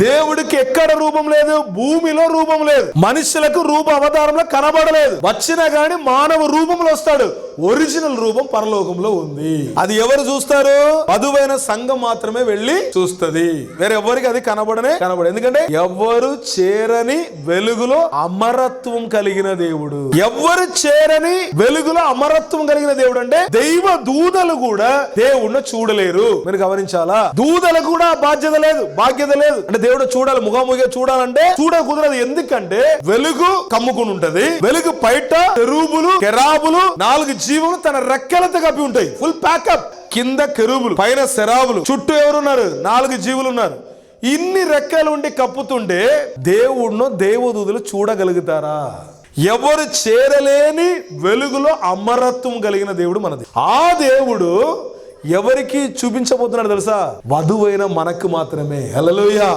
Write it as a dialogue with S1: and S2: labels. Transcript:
S1: దేవుడికి ఎక్కడ రూపం లేదు, భూమిలో రూపం లేదు, మనుషులకు రూప అవతారంలో కనబడలేదు. వచ్చినా గాని మానవ రూపంలో వస్తాడు. ఒరిజినల్ రూపం పరలోకంలో ఉంది. అది ఎవరు చూస్తారు? వధువైన సంఘం మాత్రమే వెళ్ళి చూస్తుంది. వేరే ఎవరికి అది కనబడదు. ఎందుకంటే ఎవరు చేరని వెలుగులో అమరత్వం కలిగిన దేవుడు. ఎవరు చేరని వెలుగులో అమరత్వం కలిగిన దేవుడు అంటే దైవ దూతలు కూడా దేవుడిని చూడలేరు. మీరు గమనించాలా? దూతలకు కూడా బాధ్యత లేదు, బాధ్యత లేదు. అంటే దేవుడు చూడాలి, ముఖాముఖిగా చూడాలంటే కుదరదు. ఎందుకంటే వెలుగు కమ్ముకుని ఉంటది. వెలుగు బయట కెరూబులు, కెరాబులు, 4 జీవులు తన రెక్కలతో కప్పి ఉంటాయి. Full pack up. కింద కెరూబులు, పైన శరాబులు, చుట్టూ ఎవరున్నారు? 4 జీవులు ఉన్నారు. ఇన్ని రెక్కలు ఉండి కప్పుతుంటే దేవుణ్ణి దేవదూతలు చూడగలుగుతారా? ఎవరు చేరలేని వెలుగులో అమరత్వం కలిగిన దేవుడు మనది. ఆ దేవుడు ఎవరికి చూపించబోతున్నాడు తెలుసా? వధువైన మనకు మాత్రమే. హల్లెలూయా.